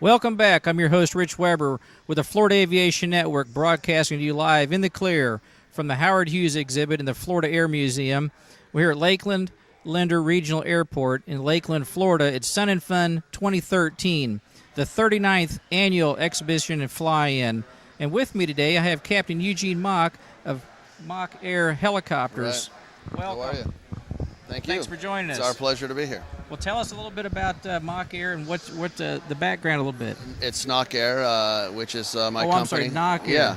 Welcome back. I'm your host, Rich Weber, with the Florida Aviation Network, broadcasting to you live in the clear from the Howard Hughes exhibit in the Florida Air Museum. We're here at Lakeland Linder Regional Airport in Lakeland, Florida. It's Sun and Fun 2013, the 39th annual exhibition and fly-in. And with me today, I have Captain Eugene Nock of Nock Air Helicopters. Right. Welcome. How are you? Thank you. Thanks for joining us. It's our pleasure to be here. Well, tell us a little bit about Nock Air and what the background a little bit. It's Nock Air, which is my company. I'm sorry, Nock Air. Yeah,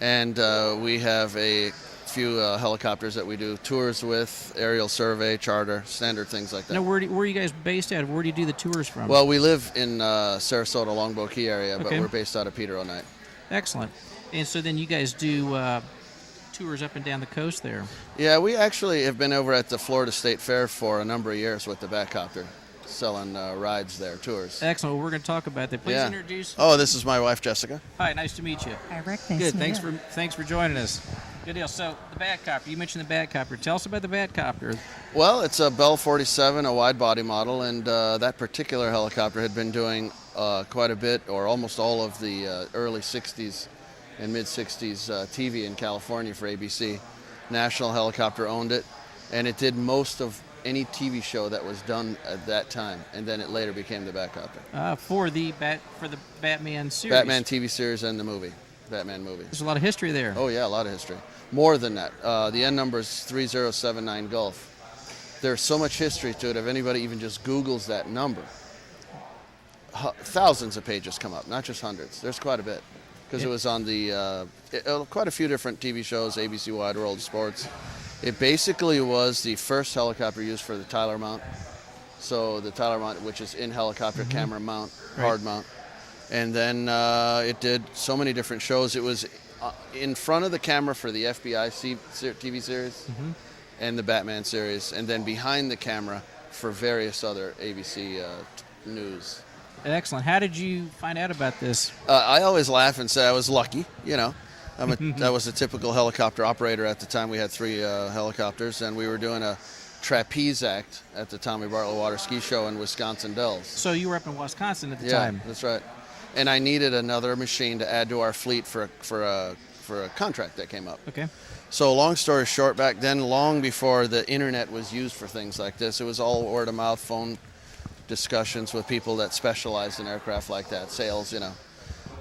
and we have a few helicopters that we do tours with, aerial survey, charter, standard things like that. Now, where are you guys based out of? Where do you do the tours from? Well, we live in Sarasota, Longboat Key area, but Okay. we're based out of Peter O'Knight. Excellent. And so then you guys do tours up and down the coast there. Yeah, we actually have been over at the Florida State Fair for a number of years with the Batcopter, selling rides there, tours. Excellent. Well, we're going to talk about that. Please Yeah. introduce. Oh, this is my wife, Jessica. Hi, nice to meet you. Hi, Rick. Nice Good. to meet you. Thanks for joining us. Good deal. So the Batcopter. You mentioned the Batcopter. Tell us about the Batcopter. Well, it's a Bell 47, a wide-body model, and that particular helicopter had been doing quite a bit, or almost all of the early 60s and mid-60s TV in California for ABC. National Helicopter owned it, and it did most of any TV show that was done at that time, and then it later became the Batcopter. For the Batman series. Batman TV series and the movie, Batman movie. There's a lot of history there. Oh yeah, a lot of history. More than that. The N number is 3079 Gulf. There's so much history to it. If anybody even just Googles that number, thousands of pages come up, not just hundreds. There's quite a bit. Because it was on the quite a few different TV shows, ABC Wide World Sports. It basically was the first helicopter used for the Tyler mount. So the Tyler mount, which is in helicopter camera mount, hard mount. And then it did so many different shows. It was in front of the camera for the FBI TV series and the Batman series, and then behind the camera for various other ABC news. Excellent. How did you find out about this? I always laugh and say I was lucky, you know. I was a typical helicopter operator at the time. We had 3 helicopters, and we were doing a trapeze act at the Tommy Bartlett Water Ski Show in Wisconsin Dells. So you were up in Wisconsin at the time. Yeah, that's right. And I needed another machine to add to our fleet for a contract that came up. Okay. So long story short, back then, long before the internet was used for things like this, it was all word of mouth, phone discussions with people that specialized in aircraft like that, sales, you know.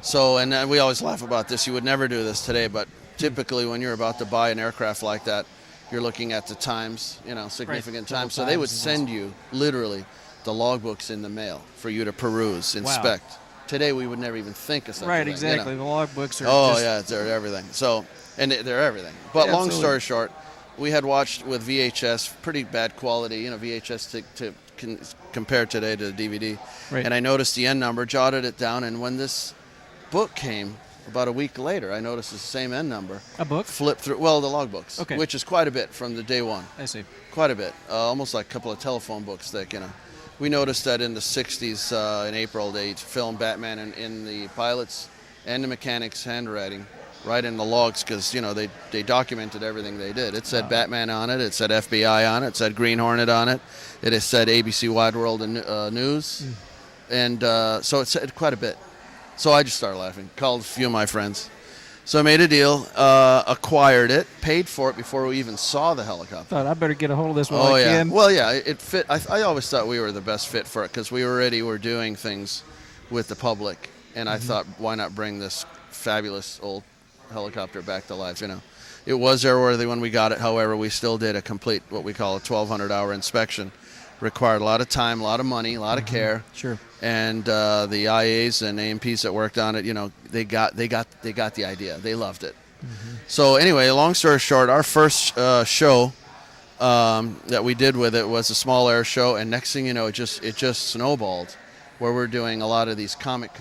So, and we always laugh about this. You would never do this today, but typically when you're about to buy an aircraft like that, you're looking at the times, you know, significant times. So they would send you literally the logbooks in the mail for you to peruse, inspect. Wow. Today we would never even think of such a thing. Right, exactly. You know? The logbooks are they're everything. So, and they're everything. But yeah, long story short, we had watched with VHS, pretty bad quality, you know, VHS compared today to the DVD. Right. And I noticed the N number, jotted it down, and when this book came about a week later, I noticed it's the same N number. A book? Flipped through, well, the logbooks, okay. Which is quite a bit from the day one. I see. Quite a bit, almost like a couple of telephone books thick, you know. We noticed that in the 60s, in April, they filmed Batman in the pilots and the mechanics' handwriting, right in the logs, because, you know, they documented everything they did. It said Batman on it, it said FBI on it said Green Hornet on it, it has said ABC Wide World News, and so it said quite a bit. So I just started laughing, called a few of my friends. So I made a deal, acquired it, paid for it before we even saw the helicopter. Thought I better get a hold of this while I yeah. can. Well, yeah, it fit. I always thought we were the best fit for it because we already were doing things with the public, and I thought, why not bring this fabulous old helicopter back to life, you know. It was airworthy when we got it. However, we still did a complete, what we call a 1,200-hour inspection. Required a lot of time, a lot of money, a lot of care. Sure. And the IAs and AMPs that worked on it, you know, they got the idea. They loved it. So anyway, long story short, our first show that we did with it was a small air show, and next thing you know, it just snowballed, where we're doing a lot of these comic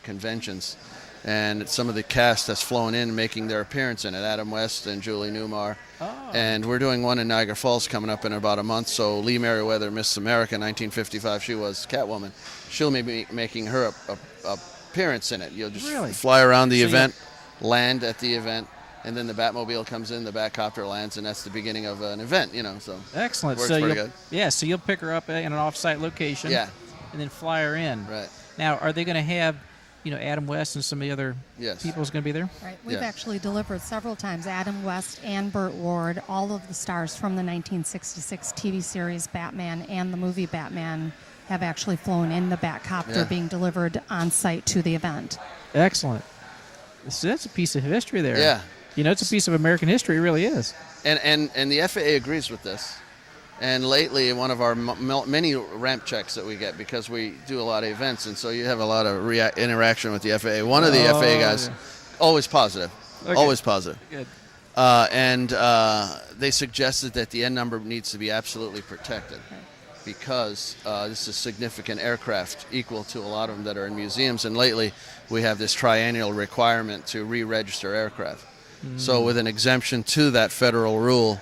conventions. And some of the cast has flown in, making their appearance in it, Adam West and Julie Newmar. Oh. And we're doing one in Niagara Falls coming up in about a month. So Lee Merriweather, Miss America, 1955, she was Catwoman. She'll be making her appearance in it. You'll just fly around the event, land at the event, and then the Batmobile comes in, the Batcopter lands, and that's the beginning of an event, you know. So excellent. Works so pretty good. Yeah, so you'll pick her up in an off-site location. Yeah. and then fly her in. Right. Now, are they going to have, Adam West and some of the other Yes. people is going to be there? Right. We've Yeah. actually delivered several times Adam West and Burt Ward, all of the stars from the 1966 TV series Batman and the movie Batman have actually flown in the Batcopter Yeah. being delivered on site to the event. Excellent. So that's a piece of history there. Yeah. It's a piece of American history. It really is. And the FAA agrees with this. And lately, one of our many ramp checks that we get, because we do a lot of events, and so you have a lot of interaction with the FAA. One of the FAA guys, always positive, Okay. always positive. Good. And they suggested that the N number needs to be absolutely protected, because this is significant aircraft, equal to a lot of them that are in museums. And lately, we have this triennial requirement to re-register aircraft. So with an exemption to that federal rule,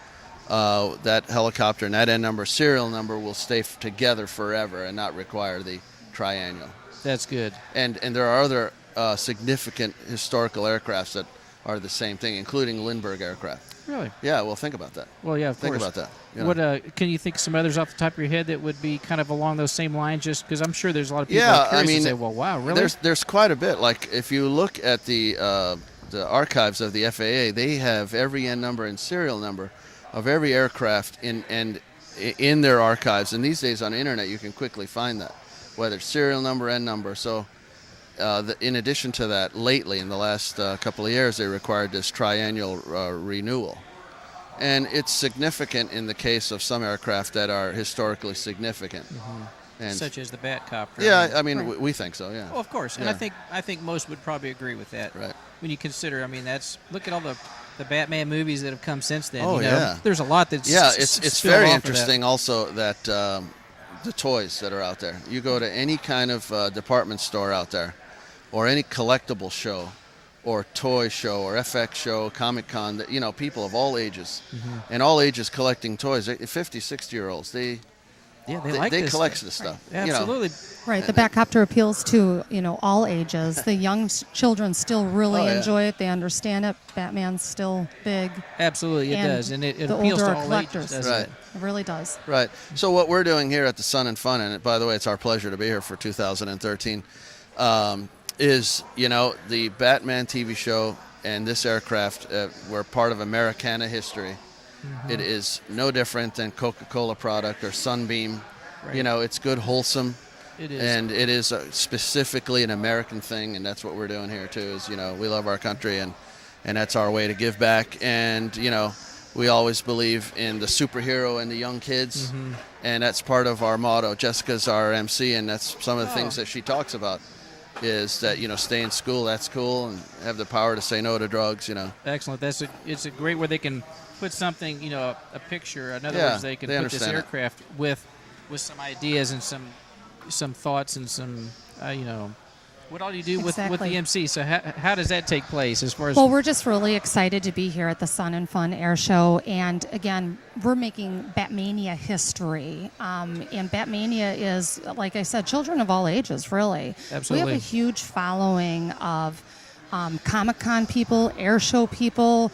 that helicopter and that N number serial number will stay together forever and not require the triennial. That's good. And there are other significant historical aircrafts that are the same thing, including Lindbergh aircraft. Really? Yeah, well, think about that. Well, yeah, of Think course. about that. you know. What can you think of some others off the top of your head that would be kind of along those same lines? Just because I'm sure there's a lot of people Yeah, curious I mean, to say, "Well, wow, really?" There's quite a bit. Like if you look at the archives of the FAA, they have every N number and serial number of every aircraft in their archives. And these days on the internet, you can quickly find that, whether it's serial number, N number. So in addition to that, lately in the last couple of years, they required this triennial renewal. And it's significant in the case of some aircraft that are historically significant. And Such as the Batcopter. yeah, I mean, Right. we think so. Yeah. Well, of course, and Yeah. I think most would probably agree with that. Right. When you consider, I mean, look at all the Batman movies that have come since then. Oh, yeah. There's a lot that's Yeah, it's spilled very off of that. interesting also that the toys that are out there. You go to any kind of department store out there, or any collectible show, or toy show, or FX show, Comic Con, people of all ages, and all ages collecting toys. 50, 60-year-olds, they like this collect stuff. this stuff. Absolutely. Right, the Batcopter appeals to all ages. The young children still really Oh, yeah. enjoy it. They understand it. Batman's still big. Absolutely, it And does, and it the appeals older to all collectors. ages, doesn't Right. it? It really does. Right. So what we're doing here at the Sun and Fun, and by the way, it's our pleasure to be here for 2013, is, the Batman TV show and this aircraft were part of Americana history. It is no different than Coca-Cola product or Sunbeam. Right. It's good, wholesome. It is. And it is specifically an American thing, and that's what we're doing here, too, is, we love our country, and that's our way to give back. And, we always believe in the superhero and the young kids, and that's part of our motto. Jessica's our MC, and that's some of the things that she talks about, is that, stay in school, that's cool, and have the power to say no to drugs, Excellent. It's a great where they can put something, a picture. In other Yeah, words, they can they put this understand it. aircraft with some ideas and some thoughts and some, what all do you do with Exactly. the MC? So how does that take place as far as? Well, we're just really excited to be here at the Sun and Fun Air Show, and again, we're making Batmania history. And Batmania is, like I said, children of all ages, really. Absolutely. We have a huge following of Comic-Con people, air show people,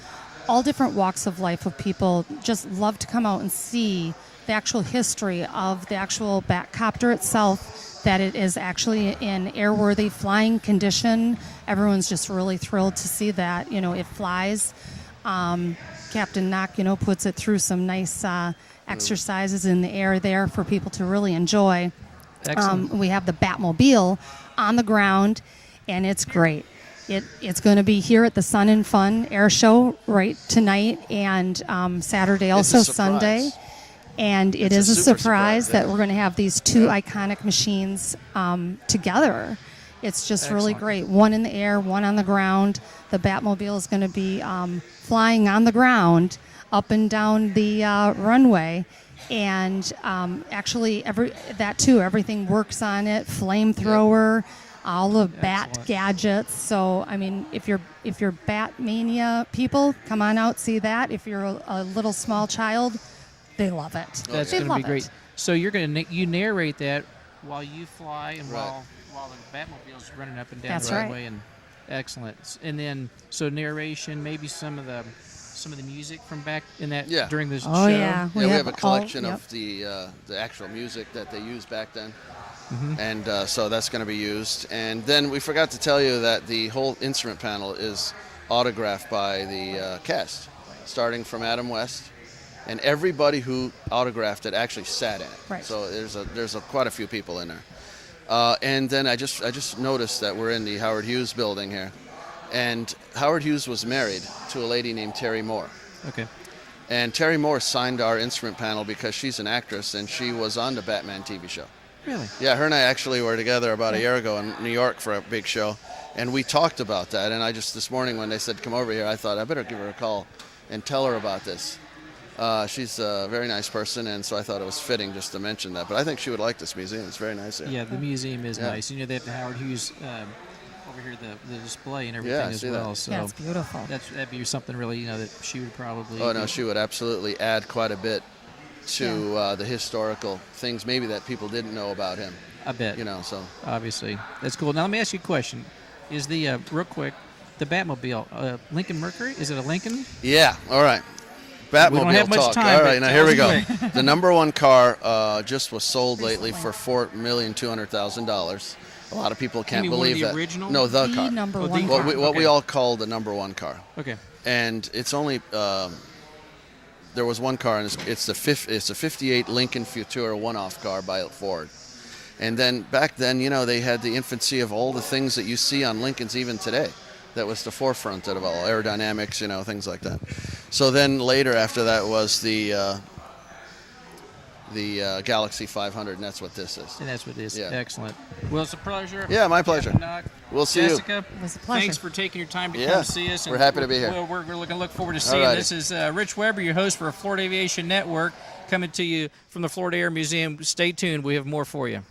all different walks of life of people. Just love to come out and see the actual history of the actual Batcopter itself, that it is actually in airworthy flying condition. Everyone's just really thrilled to see that. It flies. Captain Nock, puts it through some nice exercises in the air there for people to really enjoy. Excellent. We have the Batmobile on the ground, and it's great. It's going to be here at the Sun and Fun Air Show right tonight and Saturday, also It's a surprise. Sunday. And it It's is a a super surprise surprise, that yeah. we're going to have these two iconic machines together. It's just really Excellent. great. One in the air, one on the ground. The Batmobile is going to be flying on the ground up and down the runway. And actually, everything works on it. Flamethrower, all the Bat Excellent. gadgets. So, I mean, if you're Batmania people, come on out, see that. If you're a little small child, they love it. That's They going to be love great. it. So you're going to you narrate that while you fly and Right. while the Batmobile's running up and down That's the right. runway, and excellent. And then narration, maybe some of the music from back in that Yeah. during this Oh, show. yeah. We have a all- collection yep. of the actual music that they used back then. And so that's going to be used. And then we forgot to tell you that the whole instrument panel is autographed by the cast, starting from Adam West. And everybody who autographed it actually sat in it. Right. So there's quite a few people in there. And then I just noticed that we're in the Howard Hughes building here. And Howard Hughes was married to a lady named Terry Moore. Okay. And Terry Moore signed our instrument panel because she's an actress and she was on the Batman TV show. Really? Yeah, her and I actually were together about a year ago in New York for a big show. And we talked about that. And I just, this morning when they said come over here, I thought I better give her a call and tell her about this. She's a very nice person, and so I thought it was fitting just to mention that. But I think she would like this museum. It's very nice here. Yeah, the museum is Yeah. nice. You know, they have the Howard Hughes over here, the display and everything Yeah, I as see well. that. So Yeah, it's beautiful. that'd be something really, that she would probably. Oh, no, she would absolutely add quite a bit to the historical things maybe that people didn't know about him. I bet. So. Obviously. That's cool. Now, let me ask you a question. Is the, real quick, the Batmobile, Lincoln Mercury? Is it a Lincoln? Yeah, all right. Batmobile We don't have much talk. time, All but right, now tell here we us go. quick. The number one car just was sold lately for $4,200,000. A lot of people can't mean one of believe the that. original? No, the The car. number Oh, the one car. car. What we Okay. all call the number one car. Okay. And it's only there was one car, and it's a 58 Lincoln Futura one-off car by Ford. And then back then, they had the infancy of all the things that you see on Lincolns even today. That was the forefront of all aerodynamics, things like that. So then later after that was the Galaxy 500, and that's what this is. And that's what it is. Yeah. Excellent. Well, it's a pleasure. Yeah, my pleasure. Captain Nock. We'll see Jessica, It was a pleasure. thanks for taking your time to Yeah, come see us. we're happy to be here. We're going to look forward to seeing. Alrighty. This is Rich Weber, your host for Florida Aviation Network, coming to you from the Florida Air Museum. Stay tuned. We have more for you.